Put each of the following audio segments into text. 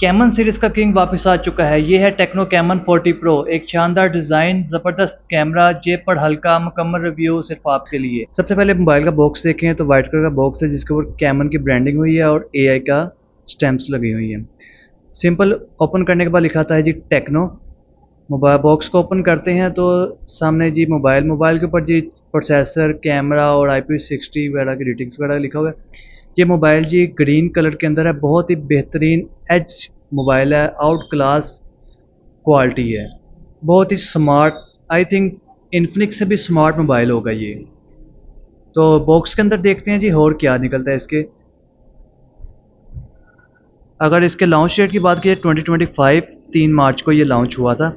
Caiman series का king वापस आ चुका है। ये है टेक्नो कैमन 40 प्रो। एक शानदार डिज़ाइन, ज़बरदस्त कैमरा, जेब पर हल्का, मुकम्मल रिव्यू सिर्फ आपके लिए। सबसे पहले मोबाइल का बॉक्स देखें तो वाइट कलर का बॉक्स है जिसके ऊपर कैमन की ब्रांडिंग हुई है और एआई का स्टैम्प्स लगी हुई हैं। सिंपल ओपन करने के बाद लिखा था है जी टेक्नो। मोबाइल बॉक्स को ओपन करते हैं तो सामने जी मोबाइल के ऊपर जी प्रोसेसर, कैमरा और IP60 वगैरह की रेटिंग्स वगैरह लिखा हुआ है। ये मोबाइल जी ग्रीन कलर के अंदर है, बहुत ही बेहतरीन एच मोबाइल है, आउट क्लास क्वालिटी है, बहुत ही स्मार्ट। आई थिंक इन्फिनिक्स से भी स्मार्ट मोबाइल होगा ये। तो बॉक्स के अंदर देखते हैं जी और क्या निकलता है इसके। अगर इसके लॉन्च डेट की बात की 2025 3 मार्च को ये लॉन्च हुआ था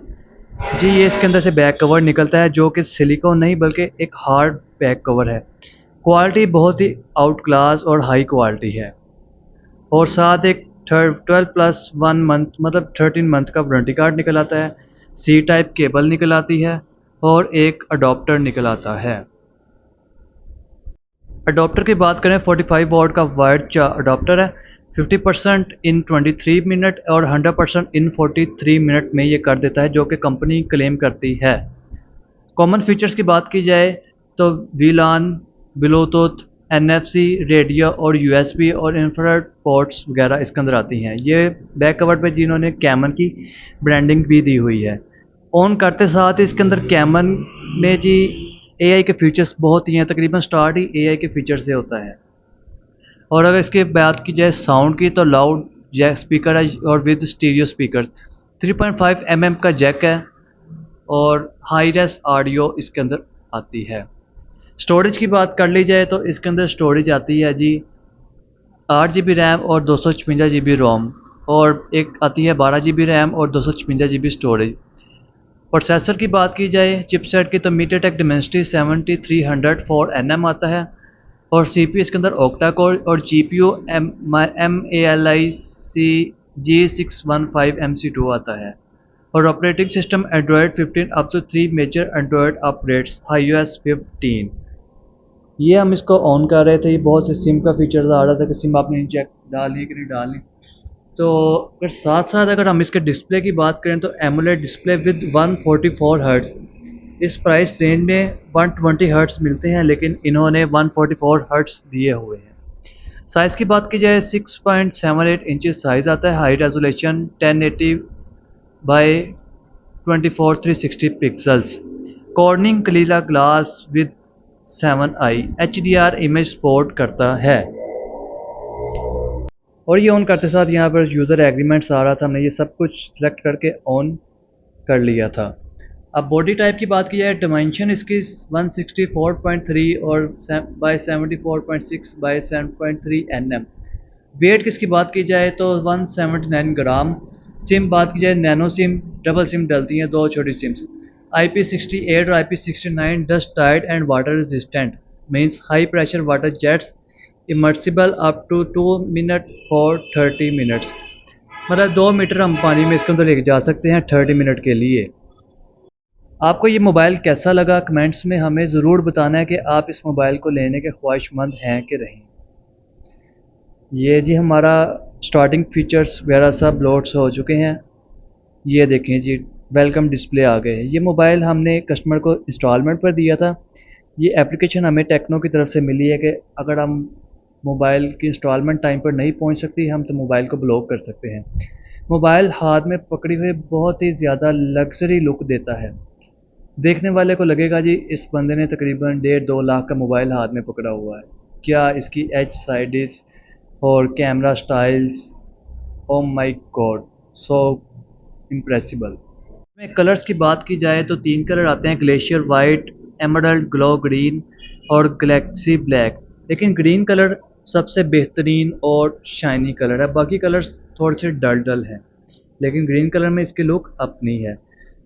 जी। ये इसके अंदर से बैक कवर निकलता है जो कि सिलिकॉन नहीं बल्कि एक हार्ड बैक कवर है। क्वालिटी बहुत ही आउट क्लास और हाई क्वालिटी है और साथ एक 12+1 मंथ मतलब 13 मंथ का वारंटी कार्ड निकल आता है। सी टाइप केबल निकल आती है और एक अडोप्टर निकल आता है। अडोप्टर की बात करें 45 वॉट का वायर्ड अडोप्टर है। 50% इन 23 मिनट और 100% इन 43 मिनट में ये कर देता है जो कि कंपनी क्लेम करती है। कॉमन फीचर्स की बात की जाए तो वीलान, ब्लूटूथ, NFC, रेडियो और USB और इंफ्रारेड पोर्ट्स वगैरह इसके अंदर आती हैं। ये बैक कवर पे जिन्होंने कैमन की ब्रांडिंग भी दी हुई है। ऑन करते साथ ही इसके अंदर कैमन में जी AI के फीचर्स बहुत ही हैं, तकरीबन स्टार्ट ही AI के फीचर से होता है। और अगर इसकी बात की जाए साउंड की तो लाउड जैक स्पीकर है और विद स्टीरियो स्पीकर। 3.5 mm का जैक है और हाई रेस ऑडियो इसके अंदर आती है। स्टोरेज की बात कर ली जाए तो इसके अंदर स्टोरेज आती है जी 8 GB रैम और 256 GB रोम और एक आती है 12 GB रैम और 256 GB स्टोरेज। प्रोसेसर की बात की जाए चिपसेट की तो मीडियाटेक डिमेंसिटी 7300 4nm आता है और CPU इसके अंदर ऑक्टा कोर और GPU MALIC G615MC2 आता है और operating system Android 15 up to 3 major Android updates iOS 15। ये हम इसको ऑन कर रहे थे, ये बहुत से सिम का फीचर आ रहा था कि सिम आपने इंजेक्ट डालनी कि नहीं डालनी। तो अगर साथ साथ अगर हम इसके डिस्प्ले की बात करें तो एमोलेड डिस्प्ले विद 144 हर्ट्स। इस प्राइस रेंज में 120 हर्ट्स मिलते हैं लेकिन इन्होंने 144 हर्ट्स दिए हुए हैं। साइज़ की बात की जाए 6.78 इंचेस साइज़ आता है। High resolution 1080 by 24 360 pixels. Corning Gorilla glass with 7i HDR image support करता है। और ये ऑन करते साथ यहाँ पर यूज़र एग्रीमेंट्स आ रहा था, हमने ये सब कुछ सिलेक्ट करके ऑन कर लिया था। अब बॉडी टाइप की बात की जाए डिमेंशन इसकी 164.3 और बाई 74.6 बाई 7.3 nm। वेट किसकी बात की जाए तो 179 ग्राम। सिम बात की जाए नैनो सिम, डबल सिम डलती हैं, दो छोटी सिम्स। IP68 और IP69 dust tight and water resistant means high pressure water jets immersible up to 2 minute for 30 minutes. मतलब 2 मीटर हम पानी में इसके अंदर लेके जा सकते हैं 30 मिनट के लिए। आपको ये मोबाइल कैसा लगा कमेंट्स में हमें ज़रूर बताना है कि आप इस मोबाइल को लेने के ख्वाहिशमंद हैं कि नहीं। ये जी हमारा स्टार्टिंग फीचर्स वगैरह सब लोड्स हो चुके हैं। ये देखें जी वेलकम डिस्प्ले आ गए। ये मोबाइल हमने कस्टमर को इंस्टॉलमेंट पर दिया था। ये एप्लीकेशन हमें टेक्नो की तरफ से मिली है कि अगर हम मोबाइल की इंस्टॉलमेंट टाइम पर नहीं पहुंच सकती हम तो मोबाइल को ब्लॉक कर सकते हैं। मोबाइल हाथ में पकड़ी हुए बहुत ही ज़्यादा लग्जरी लुक देता है। देखने वाले को लगेगा जी इस बंदे ने तकरीबन 1.5-2 लाख का मोबाइल हाथ में पकड़ा हुआ है। क्या इसकी एच साइड्स और camera styles, oh my God, सो इम्प्रेसिबल। में कलर्स की बात की जाए तो 3 कलर आते हैं, glacier white, emerald glow green और गैलेक्सी ब्लैक। लेकिन ग्रीन कलर सबसे बेहतरीन और शाइनी कलर है, बाकी कलर्स थोड़े से डल डल हैं लेकिन ग्रीन कलर में इसकी लुक अपनी है।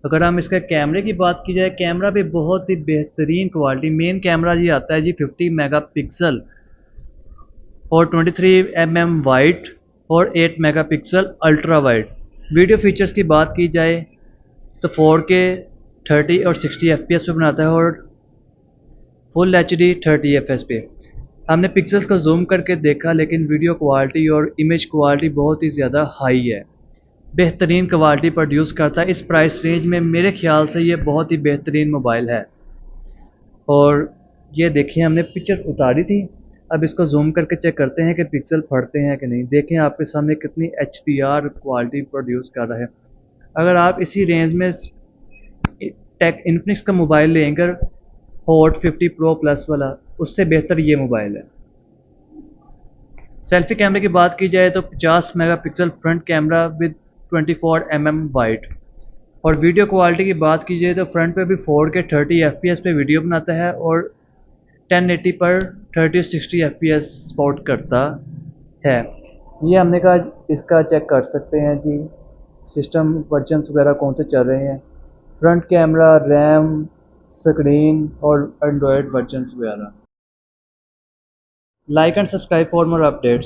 अगर हम इसका कैमरे की बात की जाए, कैमरा भी बहुत ही बेहतरीन क्वालिटी। मेन कैमरा ये आता है जी 50 मेगापिक्सल और 23 mm वाइड और 8 megapixel ultra wide. Video features की बात की जाए तो 4K 30 और 60 FPS पे बनाता है और फुल HD 30 FPS पे। हमने पिक्सल्स को जूम करके देखा लेकिन वीडियो क्वालिटी और इमेज क्वालिटी बहुत ही ज़्यादा हाई है। बेहतरीन क्वालिटी प्रोड्यूस करता है। इस प्राइस रेंज में मेरे ख्याल से ये बहुत ही बेहतरीन मोबाइल है। और ये देखिए हमने पिक्चर उतारी थी, अब इसको जूम करके चेक करते हैं कि पिक्सल फटते हैं कि नहीं। देखें आपके सामने कितनी HDR क्वालिटी प्रोड्यूस कर रहा है। अगर आप इसी रेंज में टेक इन्फिनिक्स का मोबाइल लेंगे हॉट 50 प्रो प्लस वाला, उससे बेहतर ये मोबाइल है। सेल्फी कैमरे की बात की जाए तो 50 megapixel front camera with 24 mm wide. और वीडियो क्वालिटी की बात की जाए तो फ्रंट पे भी 4K 30 FPS पे वीडियो बनाता है और 1080 पर 30-60 FPS सपोर्ट करता है। ये हमने कहा इसका चेक कर सकते हैं जी, सिस्टम वर्जन्स वगैरह कौन से चल रहे हैं, फ्रंट कैमरा, रैम, स्क्रीन और एंड्रॉयड वर्जन्स वगैरह। Like and subscribe for more updates.